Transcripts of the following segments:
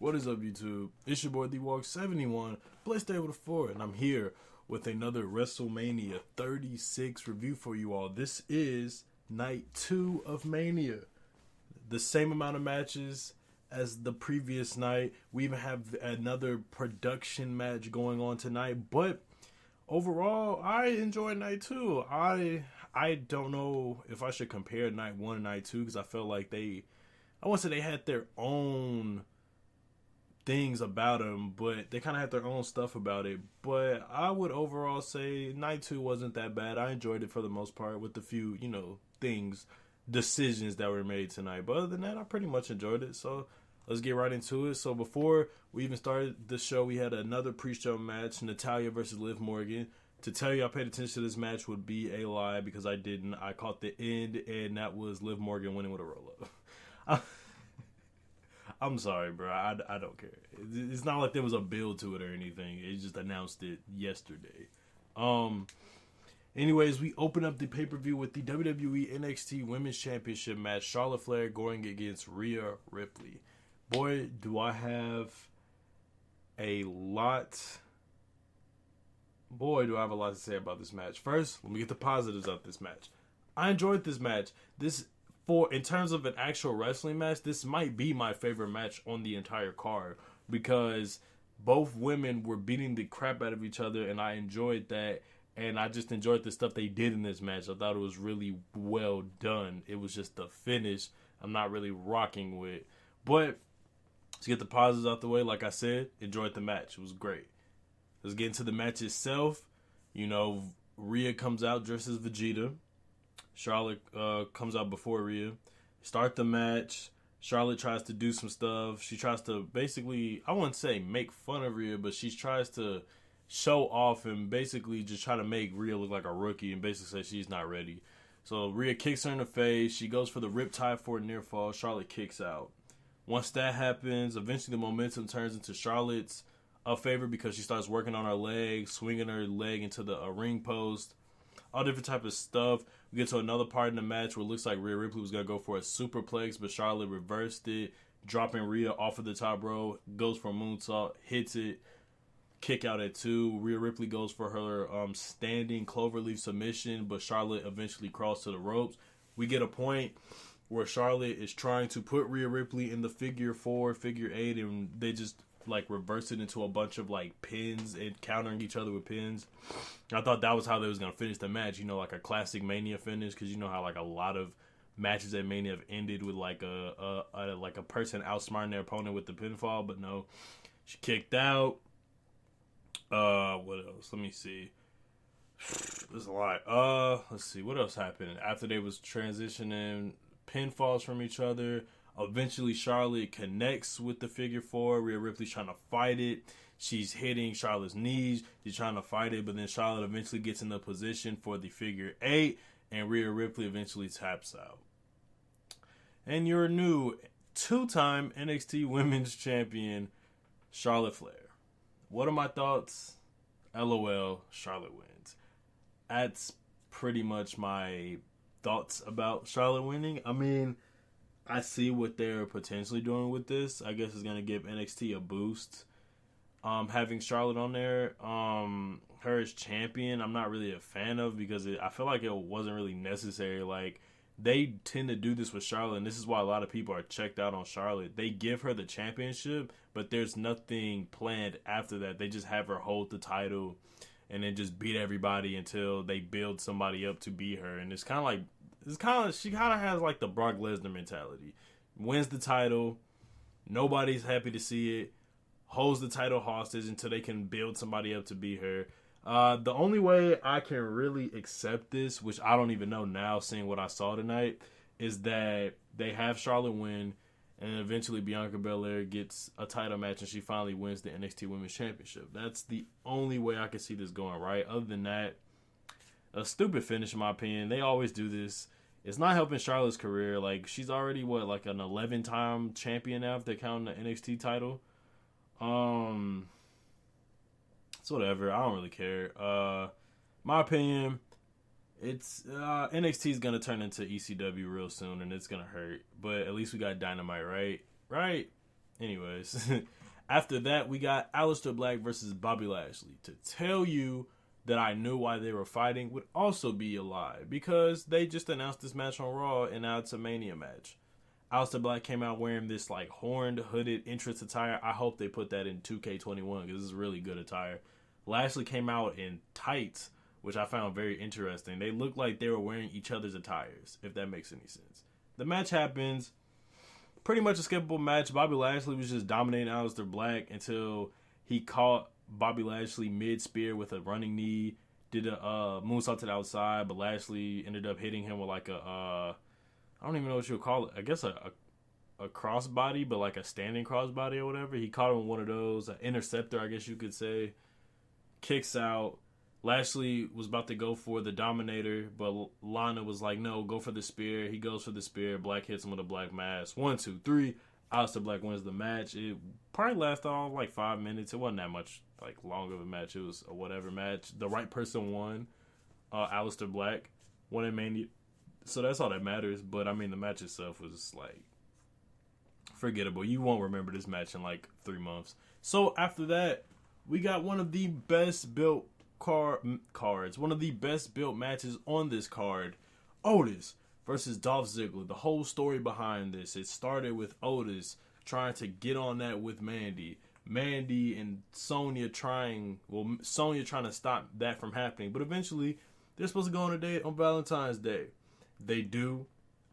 What is up, YouTube? It's your boy, TheWalk71, Blessed Day with a 4, and I'm here with another WrestleMania 36 review for you all. This is night 2 of Mania. The same amount of matches as the previous night. We even have another production match going on tonight, but overall, I enjoyed night 2. I don't know if I should compare night 1 and night 2 because I felt like I won't say they had their own things about them, but they kind of had their own stuff about it. But I would overall say night 2 wasn't that bad. I enjoyed it for the most part with the few, decisions that were made tonight. But other than that, I pretty much enjoyed it. So let's get right into it. So before we even started the show, we had another pre-show match, Natalya versus Liv Morgan. To tell you I paid attention to this match would be a lie because I didn't. I caught the end, and that was Liv Morgan winning with a roll-up. I'm sorry, bro. I don't care. It's not like there was a build to it or anything. It just announced it yesterday. Anyways, we open up the pay-per-view with the WWE NXT Women's Championship match. Charlotte Flair going against Rhea Ripley. Boy, do I have a lot to say about this match. First, let me get the positives of this match. I enjoyed this match. In terms of an actual wrestling match, this might be my favorite match on the entire card because both women were beating the crap out of each other, and I enjoyed that. And I just enjoyed the stuff they did in this match. I thought it was really well done. It was just the finish I'm not really rocking with. But to get the positives out the way, like I said, enjoyed the match. It was great. Let's get into the match itself. Rhea comes out dressed as Vegeta. Charlotte comes out before Rhea. Start the match. Charlotte tries to do some stuff. She tries to basically, I wouldn't say make fun of Rhea, but she tries to show off and basically just try to make Rhea look like a rookie and basically say she's not ready. So Rhea kicks her in the face. She goes for the riptide for a near fall. Charlotte kicks out. Once that happens, eventually the momentum turns into Charlotte's favor because she starts working on her leg, swinging her leg into the ring post. All different type of stuff. We get to another part in the match where it looks like Rhea Ripley was going to go for a superplex, but Charlotte reversed it, dropping Rhea off of the top rope, goes for a moonsault, hits it, kick out at 2. Rhea Ripley goes for her standing cloverleaf submission, but Charlotte eventually crawls to the ropes. We get a point where Charlotte is trying to put Rhea Ripley in the figure 4, figure 8, and they just reverse it into a bunch of pins and countering each other with pins. I thought that was how they was gonna finish the match, like a classic Mania finish, because how a lot of matches at Mania have ended with a person outsmarting their opponent with the pinfall, but no, she kicked out. What else? Let me see. There's a lot. Let's see what else happened after they was transitioning pinfalls from each other. Eventually, Charlotte connects with the figure 4. Rhea Ripley's trying to fight it. She's hitting Charlotte's knees. She's trying to fight it, but then Charlotte eventually gets in the position for the figure 8, and Rhea Ripley eventually taps out. And your new 2-time NXT Women's Champion, Charlotte Flair. What are my thoughts? LOL, Charlotte wins. That's pretty much my thoughts about Charlotte winning. I mean, I see what they're potentially doing with this. I guess it's going to give NXT a boost. Having Charlotte on there, her as champion, I'm not really a fan of because I feel like it wasn't really necessary. They tend to do this with Charlotte, and this is why a lot of people are checked out on Charlotte. They give her the championship, but there's nothing planned after that. They just have her hold the title and then just beat everybody until they build somebody up to beat her. And she kind of has the Brock Lesnar mentality. Wins the title, nobody's happy to see it, holds the title hostage until they can build somebody up to beat her. The only way I can really accept this, which I don't even know now, seeing what I saw tonight, is that they have Charlotte win, and eventually Bianca Belair gets a title match, and she finally wins the NXT Women's Championship. That's the only way I can see this going, right? Other than that, a stupid finish in my opinion. They always do this. It's not helping Charlotte's career. She's already an 11-time champion now if they're counting the NXT title. It's whatever. I don't really care. My opinion, it's NXT is gonna turn into ECW real soon, and it's gonna hurt. But at least we got Dynamite, right? Anyways, after that, we got Alistair Black versus Bobby Lashley. To tell you that I knew why they were fighting would also be a lie, because they just announced this match on Raw, and now it's a Mania match. Alistair Black came out wearing this like horned, hooded entrance attire. I hope they put that in 2K21 because this is really good attire. Lashley came out in tights, which I found very interesting. They looked like they were wearing each other's attires, if that makes any sense. The match happens. Pretty much a skippable match. Bobby Lashley was just dominating Alistair Black until he caught Bobby Lashley mid-spear with a running knee. Did a moonsault to the outside, but Lashley ended up hitting him with like a... I don't even know what you would call it. I guess a crossbody, but like a standing crossbody or whatever. He caught him with one of those. An interceptor, I guess you could say. Kicks out. Lashley was about to go for the Dominator, but Lana was like, no, go for the spear. He goes for the spear. Black hits him with a black mass. 1, 2, 3. Alistair Black wins the match. It probably lasted all like 5 minutes. It wasn't that much like long of a match. It was a whatever match. The right person won. Alistair Black won in Mania. So that's all that matters. But, I mean, the match itself was, like, forgettable. You won't remember this match in, like, 3 months. So, after that, we got one of the best built cards. One of the best built matches on this card. Otis versus Dolph Ziggler. The whole story behind this. It started with Otis trying to get on that with Mandy. Mandy and Sonya trying to stop that from happening. But eventually, they're supposed to go on a date on Valentine's Day. They do.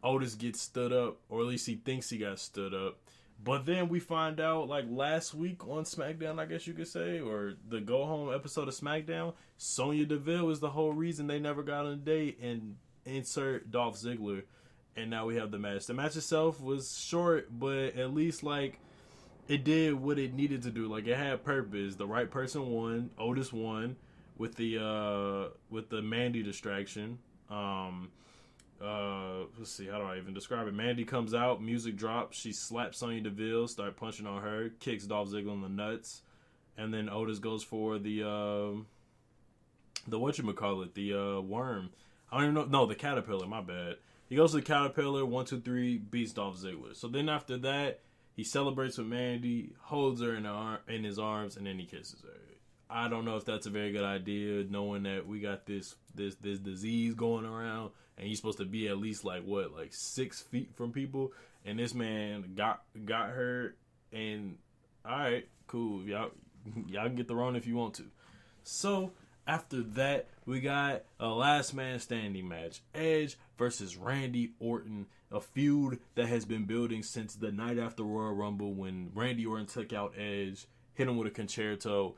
Otis gets stood up, or at least he thinks he got stood up. But then we find out, like last week on Smackdown, I guess you could say, or the go-home episode of Smackdown, Sonya Deville is the whole reason they never got on a date, and insert Dolph Ziggler. And now we have the match. The match itself was short, but at least, like, it did what it needed to do. Like, it had purpose. The right person won. Otis won with the Mandy distraction. Let's see, how do I even describe it? Mandy comes out, music drops, she slaps Sonya Deville, start punching on her, kicks Dolph Ziggler in the nuts, and then Otis goes for the whatchamacallit, the worm. I don't even know, no, the caterpillar, my bad. He goes to the caterpillar, 1, 2, 3, beats Dolph Ziggler. So then after that, he celebrates with Mandy, holds her in his arms, and then he kisses her. I don't know if that's a very good idea, knowing that we got this disease going around, and you're supposed to be at least like 6 feet from people, and this man got her, and all right, cool, y'all can get the Rona if you want to. So after that, we got a last man standing match: Edge versus Randy Orton, a feud that has been building since the night after Royal Rumble when Randy Orton took out Edge, hit him with a concerto,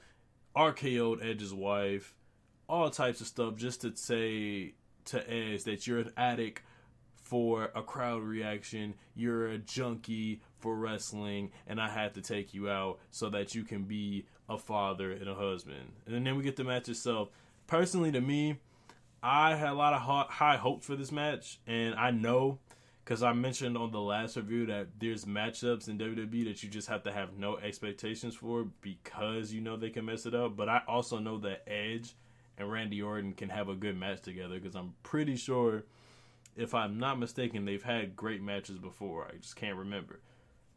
RKO'd Edge's wife, all types of stuff, just to say to Edge that you're an addict for a crowd reaction, you're a junkie for wrestling, and I had to take you out so that you can be a father and a husband. And then we get the match itself. Personally, to me, I had a lot of high hopes for this match, and I know, because I mentioned on the last review that there's matchups in WWE that you just have to have no expectations for because you know they can mess it up. But I also know that Edge and Randy Orton can have a good match together, because I'm pretty sure, if I'm not mistaken, they've had great matches before. I just can't remember.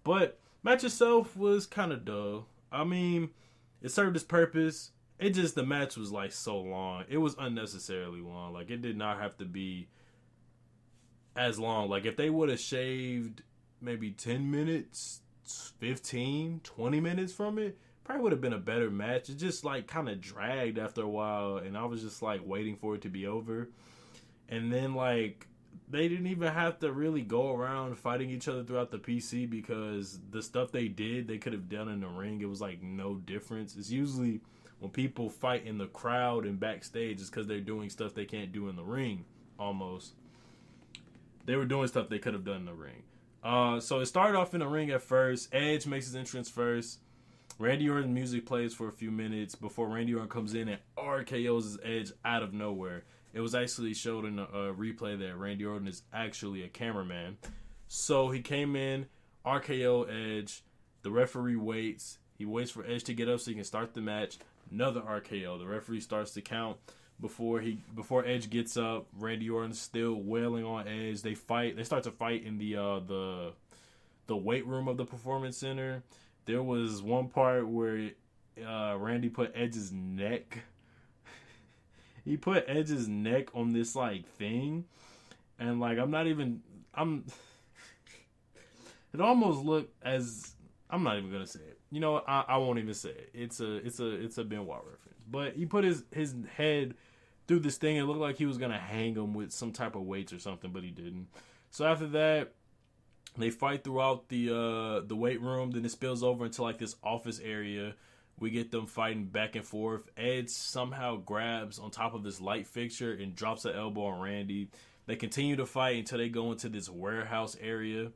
But match itself was kind of dull. I mean, it served its purpose. The match was like so long. It was unnecessarily long. Like, it did not have to be as long. Like, if they would have shaved maybe 10 minutes, 15, 20 minutes from it, probably would have been a better match. It just like kind of dragged after a while, and I was just like waiting for it to be over. And then like they didn't even have to really go around fighting each other throughout the PC, because the stuff they did, they could have done in the ring. It was like no difference. It's usually when people fight in the crowd and backstage, it's because they're doing stuff they can't do in the ring. Almost, they were doing stuff they could have done in the ring. So it started off in the ring at first. Edge makes his entrance first. Randy Orton's music plays for a few minutes before Randy Orton comes in and RKO's his Edge out of nowhere. It was actually showed in a replay that Randy Orton is actually a cameraman. So he came in, RKO Edge. The referee waits. He waits for Edge to get up so he can start the match. Another RKO. The referee starts to count before Edge gets up. Randy Orton's still wailing on Edge. They fight. They start to fight in the weight room of the Performance Center. There was one part where Randy put Edge's neck. He put Edge's neck on this like thing, and like It almost looked as I'm not even gonna say it. You know what? I won't even say it. It's a Benoit reference. But he put his head through this thing. It looked like he was gonna hang him with some type of weights or something, but he didn't. So after that, they fight throughout the weight room. Then it spills over into like this office area. We get them fighting back and forth. Edge somehow grabs on top of this light fixture and drops an elbow on Randy. They continue to fight until they go into this warehouse area,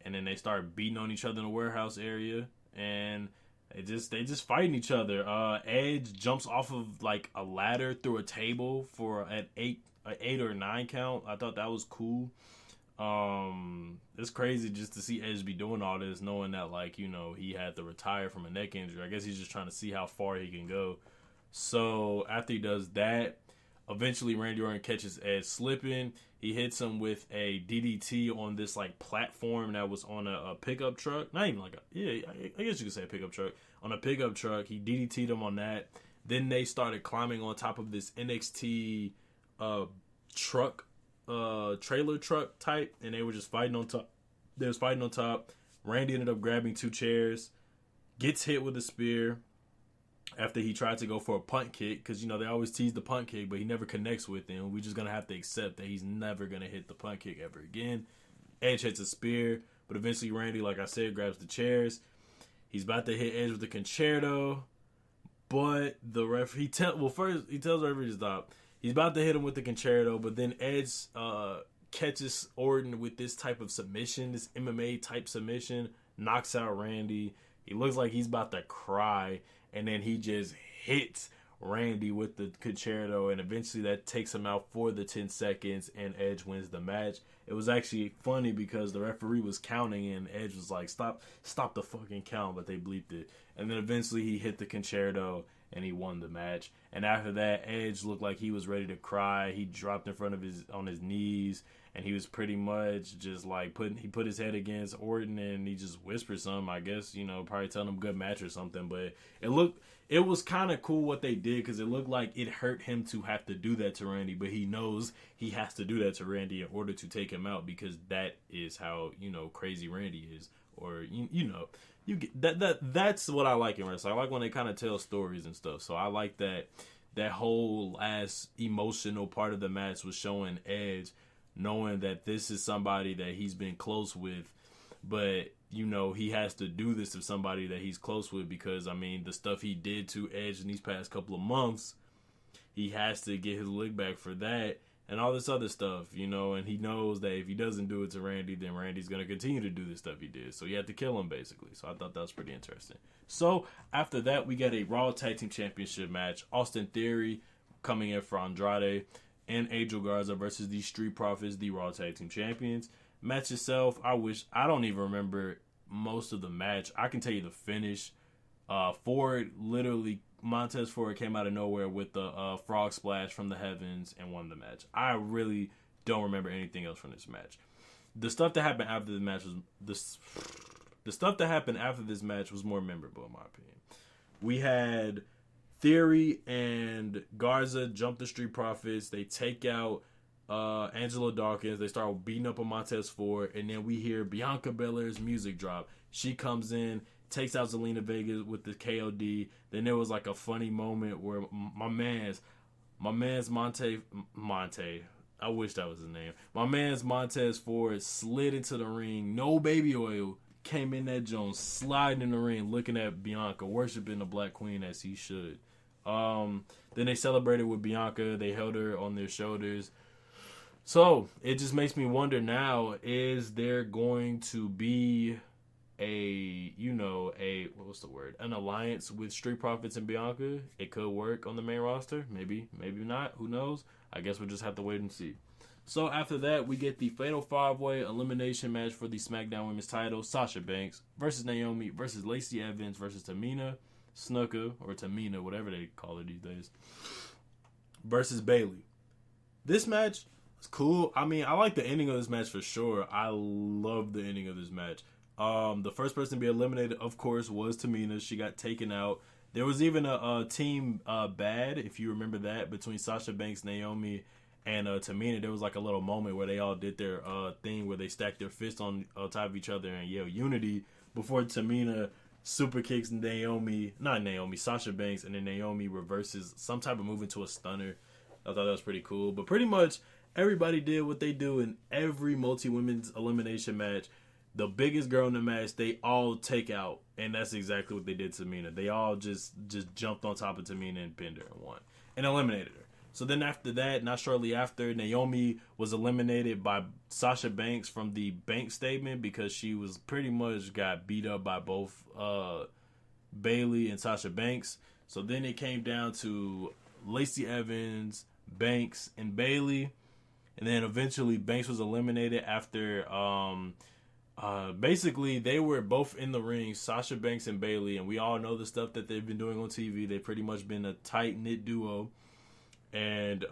and then they start beating on each other in the warehouse area, and they just fighting each other. Edge jumps off of like a ladder through a table for an 8 or 9 count. I thought that was cool. It's crazy just to see Edge be doing all this, knowing that like, you know, he had to retire from a neck injury. I guess he's just trying to see how far he can go. So after he does that, eventually Randy Orton catches Edge slipping. He hits him with a DDT on this like platform that was on a pickup truck. Not even like I guess you could say a pickup truck. On a pickup truck, he DDT'd him on that. Then they started climbing on top of this NXT truck, trailer truck type, and they were just fighting on top. They was fighting on top. Randy ended up grabbing 2 chairs, gets hit with a spear after he tried to go for a punt kick, because, you know, they always tease the punt kick, but he never connects with it. We're just going to have to accept that he's never going to hit the punt kick ever again. Edge hits a spear, but eventually Randy, like I said, grabs the chairs. He's about to hit Edge with the concerto, but the referee, first he tells the referee to stop. He's about to hit him with the concerto, but then Edge catches Orton with this type of submission, this MMA type submission, knocks out Randy. He looks like he's about to cry, and then he just hits Randy with the concerto, and eventually that takes him out for the 10 seconds, and Edge wins the match. It was actually funny because the referee was counting, and Edge was like, stop the fucking count, but they bleeped it. And then eventually he hit the concerto, and he won the match. And after that, Edge looked like he was ready to cry. He dropped in front of on his knees, and he was pretty much just like he put his head against Orton, and he just whispered something, I guess, you know, probably telling him good match or something. But it was kind of cool what they did, because it looked like it hurt him to have to do that to Randy, but he knows he has to do that to Randy in order to take him out, because that is how, you know, crazy Randy is. Or you know, you get that's what I like in wrestling. I like when they kind of tell stories and stuff. So I like that whole last emotional part of the match was showing Edge knowing that this is somebody that he's been close with, but, you know, he has to do this to somebody that he's close with, because, I mean, the stuff he did to Edge in these past couple of months, he has to get his lick back for that and all this other stuff, you know, and he knows that if he doesn't do it to Randy, then Randy's going to continue to do the stuff he did. So he had to kill him, basically. So I thought that was pretty interesting. So after that, we got a Raw Tag Team Championship match. Austin Theory coming in for Andrade and Angel Garza versus the Street Profits, the Raw Tag Team Champions. Match itself, I don't even remember most of the match. I can tell you the finish. Montez Ford came out of nowhere with the frog splash from the heavens and won the match. I really don't remember anything else from this match. The stuff that happened after the match was more memorable, in my opinion. We had Theory and Garza jump the Street Profits. They take out Angelo Dawkins. They start beating up on Montez Ford, and then we hear Bianca Belair's music drop. She comes in, takes out Zelina Vega with the KOD. Then there was like a funny moment where my man's Monte, I wish that was his name. My man's Montez Ford slid into the ring. No baby oil. Came in that Jones, sliding in the ring, looking at Bianca, worshiping the Black Queen as he should. Then they celebrated with Bianca. They held her on their shoulders. So it just makes me wonder now, is there going to be an alliance with Street Profits and Bianca? It could work on the main roster. Maybe not. Who knows? I guess we'll just have to wait and see. So after that, we get the Fatal 5-Way elimination match for the SmackDown Women's title. Sasha Banks versus Naomi versus Lacey Evans versus Tamina Snuka, or Tamina, whatever they call her these days, versus Bayley. This match was cool. I mean, I like the ending of this match for sure. I love the ending of this match. The first person to be eliminated, of course, was Tamina. She got taken out. There was even a team bad, if you remember that, between Sasha Banks, Naomi, and Tamina. There was like a little moment where they all did their thing where they stacked their fists on top of each other and yelled unity before Tamina super kicks Sasha Banks, and then Naomi reverses some type of move into a stunner. I thought that was pretty cool. But pretty much everybody did what they do in every multi-women's elimination match. The biggest girl in the match, they all take out. And that's exactly what they did to Tamina. They all just jumped on top of Tamina and pinned her and won. And eliminated her. So then after that, not shortly after, Naomi was eliminated by Sasha Banks from the bank statement because she was pretty much got beat up by both Bayley and Sasha Banks. So then it came down to Lacey Evans, Banks, and Bayley. And then eventually Banks was eliminated after basically they were both in the ring, Sasha Banks and Bayley, and we all know the stuff that they've been doing on TV. They've pretty much been a tight-knit duo. And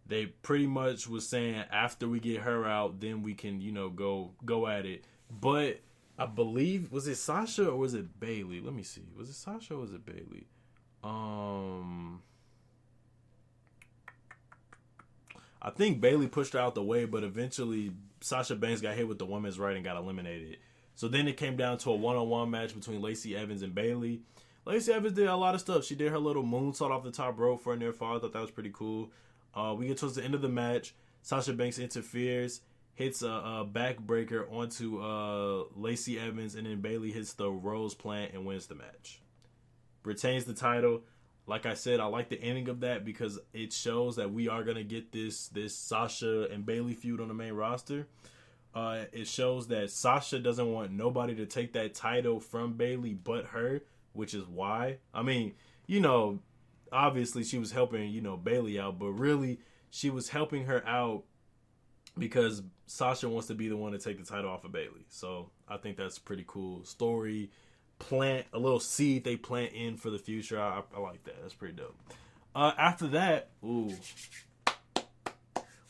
they pretty much was saying after we get her out, then we can, go at it. But I believe, was it Sasha or was it Bayley? Let me see. Was it Sasha or was it Bayley? I think Bayley pushed her out the way, but eventually Sasha Banks got hit with the women's right and got eliminated. So then it came down to a one-on-one match between Lacey Evans and Bayley. Lacey Evans did a lot of stuff. She did her little moonsault off the top rope for a near fall. I thought that was pretty cool. We get towards the end of the match. Sasha Banks interferes, hits a backbreaker onto Lacey Evans, and then Bayley hits the rose plant and wins the match. Retains the title. Like I said, I like the ending of that because it shows that we are going to get this Sasha and Bayley feud on the main roster. It shows that Sasha doesn't want nobody to take that title from Bayley but her, which is why. I mean, obviously she was helping, Bayley out, but really she was helping her out because Sasha wants to be the one to take the title off of Bayley. So I think that's pretty cool story. Plant a little seed they plant in for the future. I like that. That's pretty dope. After that,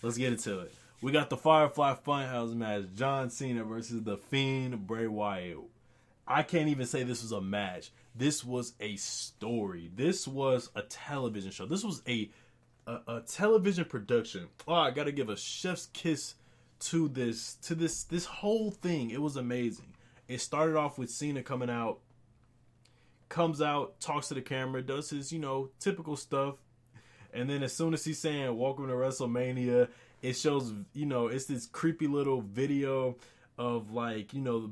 let's get into it. We got the Firefly Funhouse match. John Cena versus The Fiend, Bray Wyatt. I can't even say this was a match. This was a story. This was a television show. This was a television production. Oh, I gotta give a chef's kiss to this whole thing. It was amazing. It started off with Cena comes out, talks to the camera, does his, typical stuff. And then as soon as he's saying, "Welcome to WrestleMania," it shows, it's this creepy little video of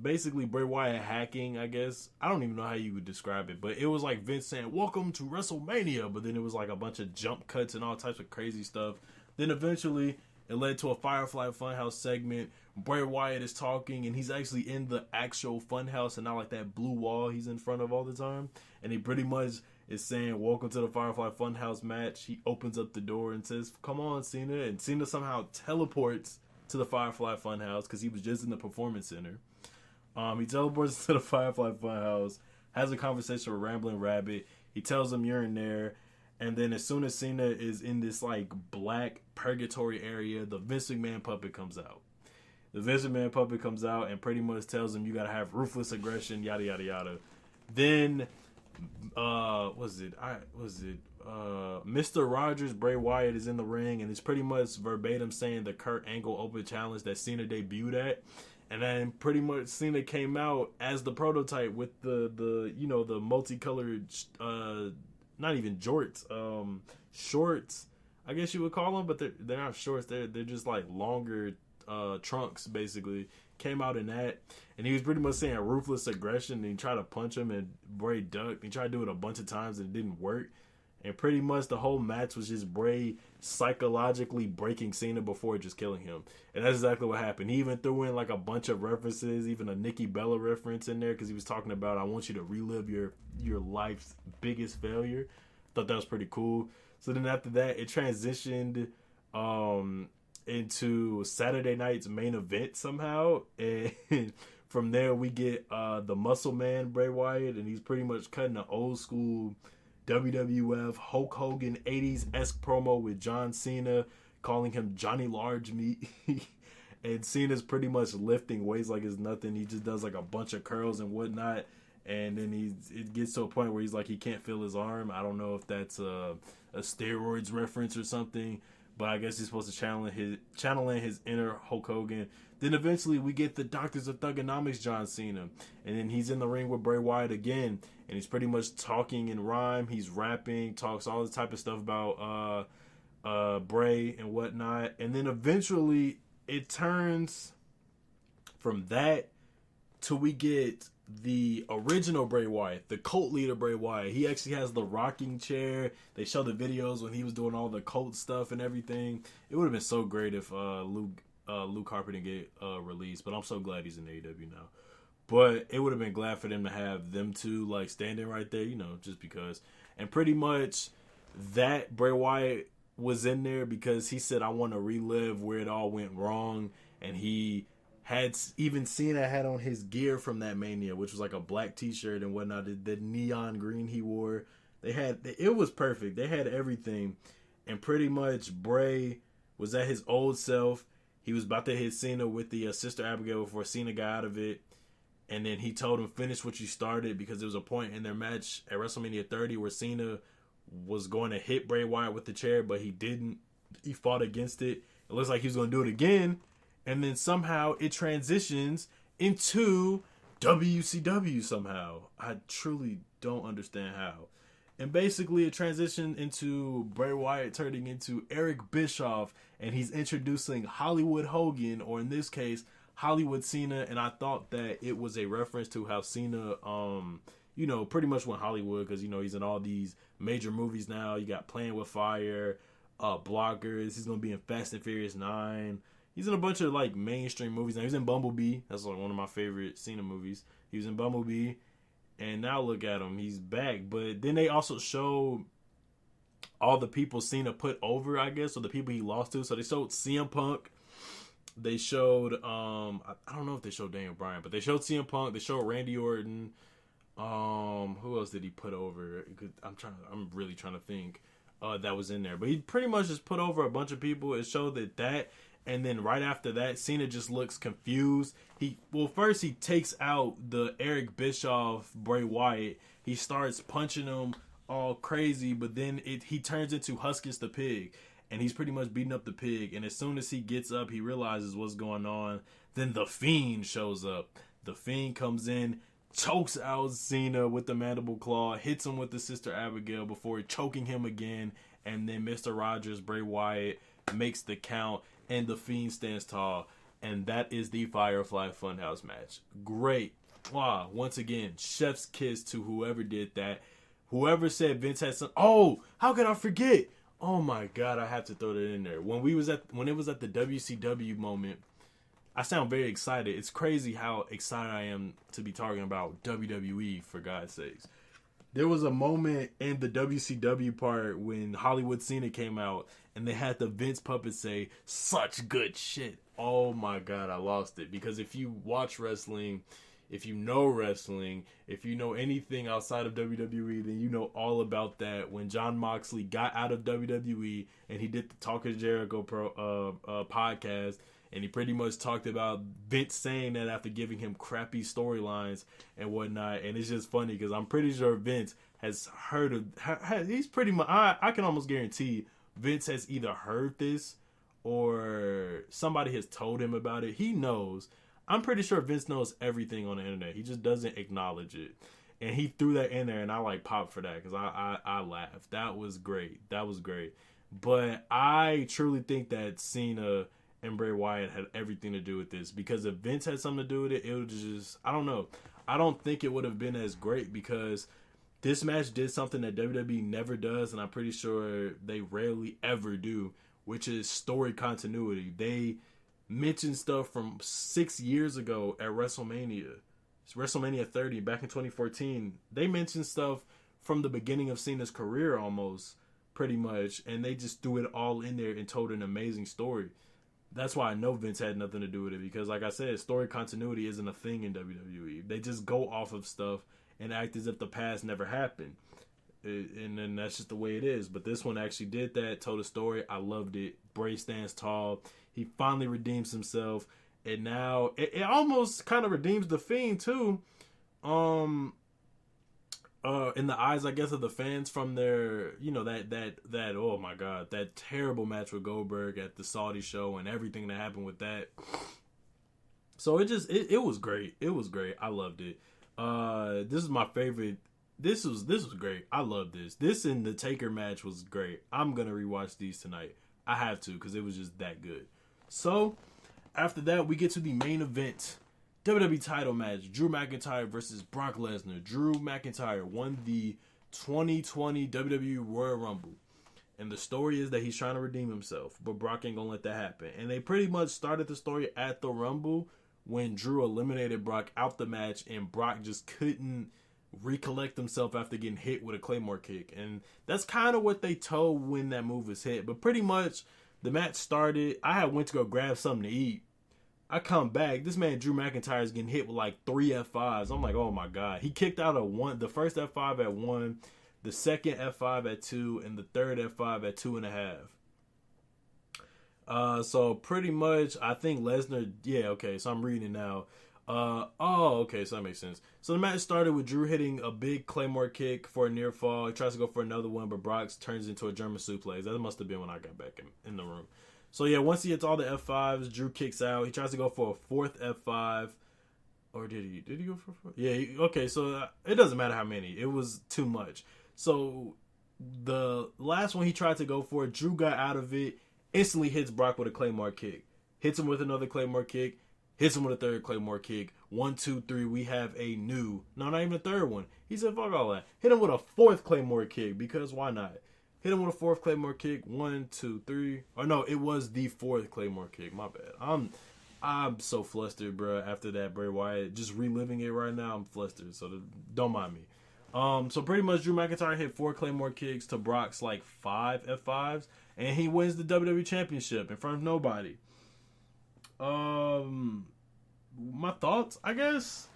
basically Bray Wyatt hacking, I guess. I don't even know how you would describe it, but it was like Vince saying, "Welcome to WrestleMania," but then it was like a bunch of jump cuts and all types of crazy stuff. Then eventually it led to a Firefly Funhouse segment. Bray Wyatt is talking, and he's actually in the actual Funhouse and not like that blue wall he's in front of all the time. And he pretty much is saying, "Welcome to the Firefly Funhouse match." He opens up the door and says, "Come on, Cena." And Cena somehow teleports to the Firefly Funhouse because he was just in the Performance Center. He teleports to the Firefly Funhouse, has a conversation with Rambling Rabbit. He tells him, "You're in there." And then as soon as Cena is in this black purgatory area, the Vince McMahon puppet comes out. The Vince McMahon puppet comes out and pretty much tells him you gotta have ruthless aggression, yada yada yada. Then, Mr. Rogers, Bray Wyatt is in the ring and it's pretty much verbatim saying the Kurt Angle Open Challenge that Cena debuted at. And then pretty much Cena came out as the prototype with the multicolored, not even jorts, shorts, I guess you would call them, but they're not shorts. They're just longer trunks, basically. Came out in that, and he was pretty much saying ruthless aggression, and he tried to punch him, and Bray ducked. He tried to do it a bunch of times, and it didn't work. And pretty much the whole match was just Bray psychologically breaking Cena before just killing him. And that's exactly what happened. He even threw in a bunch of references, even a Nikki Bella reference in there, because he was talking about, "I want you to relive your life's biggest failure." Thought that was pretty cool. So then after that, it transitioned into Saturday night's main event somehow. And from there, we get the Muscle Man, Bray Wyatt, and he's pretty much cutting an old school WWF Hulk Hogan 80s-esque promo with John Cena, calling him Johnny Large Meat. and Cena's pretty much lifting weights like it's nothing. He just does like a bunch of curls and whatnot, and then it gets to a point where he's like he can't feel his arm. I don't know if that's a steroids reference or something, but I guess he's supposed to channel in his inner Hulk Hogan. Then eventually we get the Doctors of Thugonomics John Cena, and then he's in the ring with Bray Wyatt again, and he's pretty much talking in rhyme. He's rapping, talks all this type of stuff about Bray and whatnot, and then eventually it turns from that to we get the original Bray Wyatt, the cult leader Bray Wyatt. He actually has the rocking chair. They show the videos when he was doing all the cult stuff and everything. It would have been so great if Luke Harper didn't get released, but I'm so glad he's in AEW now. But it would have been glad for them to have them two like standing right there, you know, just because. And pretty much that Bray Wyatt was in there because he said, I want to relive where it all went wrong. And he had, even Cena had on his gear from that Mania, which was like a black t-shirt and whatnot, the neon green he wore. It was perfect. They had everything. And pretty much Bray was at his old self. He was about to hit Cena with the Sister Abigail before Cena got out of it. And then he told him, finish what you started, because there was a point in their match at WrestleMania 30 where Cena was going to hit Bray Wyatt with the chair, but he didn't. He fought against it. It looks like he was going to do it again. And then somehow it transitions into WCW somehow. I truly don't understand how. And basically it transitioned into Bray Wyatt turning into Eric Bischoff, and he's introducing Hollywood Hogan, or in this case, Hollywood Cena. And I thought that it was a reference to how Cena, you know, pretty much went Hollywood, because, you know, he's in all these major movies now. You got Playing with Fire, Blockers. He's going to be in Fast and Furious 9. He's in a bunch of, like, mainstream movies now. He's in Bumblebee. That's, like, one of my favorite Cena movies. He was in Bumblebee. And now look at him. He's back. But then they also show all the people Cena put over, I guess, or the people he lost to. So they showed CM Punk. They showed, I don't know if they showed Daniel Bryan, but they showed CM Punk. They showed Randy Orton. Who else did he put over? I'm really trying to think that was in there. But he pretty much just put over a bunch of people. It showed that, and then right after that, Cena just looks confused. First he takes out the Eric Bischoff Bray Wyatt. He starts punching him all crazy, but then he turns into Huskus the Pig, and he's pretty much beating up the pig. And as soon as he gets up, he realizes what's going on. Then the Fiend shows up. The Fiend comes in, chokes out Cena with the mandible claw, hits him with the Sister Abigail before choking him again, and then Mr. Rogers, Bray Wyatt, makes the count, and the Fiend stands tall. And that is the Firefly Funhouse match. Great. Wow. Once again, chef's kiss to whoever did that. Whoever said Vince had some... Oh, how could I forget? Oh my God, I have to throw that in there. When it was at the WCW moment, I sound very excited. It's crazy how excited I am to be talking about WWE, for God's sakes. There was a moment in the WCW part when Hollywood Cena came out and they had the Vince puppet say, such good shit. Oh my God, I lost it. Because if you watch wrestling, if you know wrestling, if you know anything outside of WWE, then you know all about that. When Jon Moxley got out of WWE and he did the Talk of Jericho podcast, and he pretty much talked about Vince saying that after giving him crappy storylines and whatnot. And it's just funny because I'm pretty sure Vince has heard of... He's pretty much... I can almost guarantee Vince has either heard this or somebody has told him about it. He knows. I'm pretty sure Vince knows everything on the internet. He just doesn't acknowledge it. And he threw that in there, and I like popped for that because I laughed. That was great. That was great. But I truly think that Cena and Bray Wyatt had everything to do with this, because if Vince had something to do with it, it would just... I don't know. I don't think it would have been as great, because this match did something that WWE never does, and I'm pretty sure they rarely ever do, which is story continuity. They mentioned stuff from 6 years ago at WrestleMania. It's WrestleMania 30 back in 2014. They mentioned stuff from the beginning of Cena's career almost, pretty much, and they just threw it all in there and told an amazing story. That's why I know Vince had nothing to do with it, because like I said, story continuity isn't a thing in WWE. They just go off of stuff and act as if the past never happened. And then that's just the way it is. But this one actually did that, told a story. I loved it. Bray stands tall. He finally redeems himself. And now it almost kind of redeems the Fiend too. In the eyes, I guess, of the fans from their, that oh my God, that terrible match with Goldberg at the Saudi show and everything that happened with that. So it was great. It was great. I loved it. This is my favorite. This was great. I love this. This and the Taker match was great. I'm gonna rewatch these tonight. I have to, because it was just that good. So after that, we get to the main event. WWE title match. Drew McIntyre versus Brock Lesnar. Drew McIntyre won the 2020 WWE Royal Rumble. And the story is that he's trying to redeem himself. But Brock ain't gonna let that happen. And they pretty much started the story at the Rumble when Drew eliminated Brock out the match. And Brock just couldn't recollect himself after getting hit with a Claymore kick. And that's kind of what they told when that move was hit. But pretty much the match started. I had went to go grab something to eat. I come back. This man Drew McIntyre is getting hit with like 3 F5s. I'm like, oh my God. He kicked out the first F5 at 1, the second F5 at 2, and the third F5 at 2.5. So pretty much, I think Lesnar. Yeah, okay. So I'm reading it now. Okay, so that makes sense. So the match started with Drew hitting a big Claymore kick for a near fall. He tries to go for another one, but Brock turns into a German suplex. That must have been when I got back in the room. So yeah, once he hits all the F5s, Drew kicks out. He tries to go for a fourth F5. Or did he? Did he go for a fourth? Yeah, okay, so it doesn't matter how many. It was too much. So the last one he tried to go for, Drew got out of it, instantly hits Brock with a Claymore kick. Hits him with another Claymore kick. Hits him with a third Claymore kick. 1, 2, 3. We have a new. No, not even a third one. He said, fuck all that. Hit him with a fourth Claymore kick, because why not? Hit him with a fourth Claymore kick. 1, 2, 3. Or no, it was the fourth Claymore kick. My bad. I'm so flustered, bro. After that Bray Wyatt, just reliving it right now, I'm flustered. So don't mind me. So pretty much Drew McIntyre hit 4 Claymore kicks to Brock's like 5 F5s, and he wins the WWE Championship in front of nobody. My thoughts, I guess.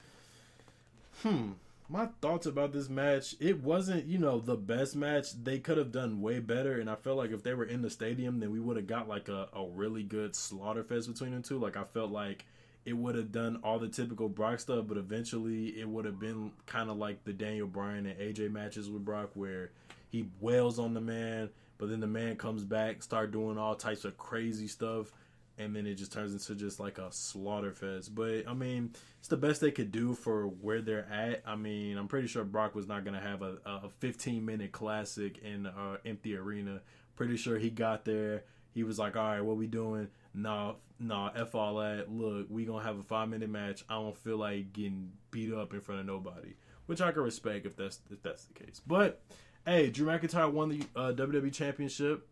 My thoughts about this match, it wasn't, the best match. They could have done way better, and I felt like if they were in the stadium, then we would have got like a really good slaughter fest between them two. Like, I felt like it would have done all the typical Brock stuff, but eventually it would have been kind of like the Daniel Bryan and AJ matches with Brock, where he wails on the man, but then the man comes back, start doing all types of crazy stuff, and then it just turns into just like a slaughter fest. But, I mean, it's the best they could do for where they're at. I mean, I'm pretty sure Brock was not going to have a 15-minute classic in an empty arena. Pretty sure he got there. He was like, all right, what we doing? Nah, F all that. Look, we going to have a 5-minute match. I don't feel like getting beat up in front of nobody. Which I can respect if that's the case. But, hey, Drew McIntyre won the WWE Championship.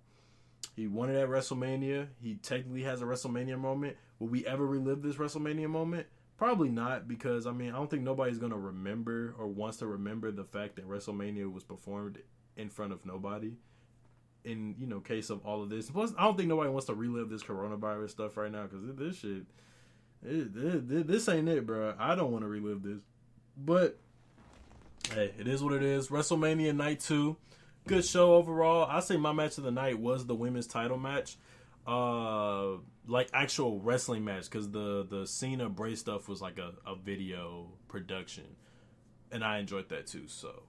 He won it at WrestleMania. He technically has a WrestleMania moment. Will we ever relive this WrestleMania moment? Probably not, because, I mean, I don't think nobody's going to remember or wants to remember the fact that WrestleMania was performed in front of nobody in, case of all of this. Plus, I don't think nobody wants to relive this coronavirus stuff right now, because this shit, this ain't it, bro. I don't want to relive this. But, hey, it is what it is. WrestleMania Night 2. Good show overall. I say my match of the night was the women's title match. Like actual wrestling match, because the Cena Bray stuff was like a video production. And I enjoyed that too. So,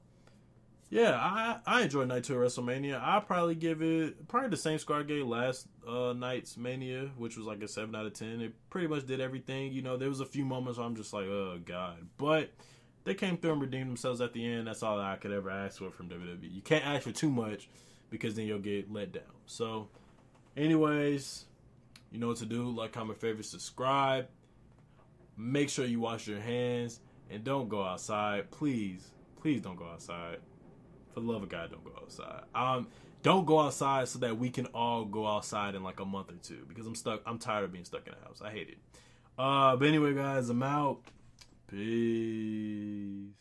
yeah, I enjoyed Night 2 of WrestleMania. I'll probably give it the same score I gave last night's Mania, which was like a 7 out of 10. It pretty much did everything. There was a few moments where I'm just like, oh, God. But they came through and redeemed themselves at the end. That's all I could ever ask for from WWE. You can't ask for too much, because then you'll get let down. So, anyways, you know what to do. Like, comment, favorite, subscribe. Make sure you wash your hands. And don't go outside. Please don't go outside. For the love of God, don't go outside. Don't go outside so that we can all go outside in like a month or two. Because I'm tired of being stuck in the house. I hate it. But anyway, guys, I'm out. Peace.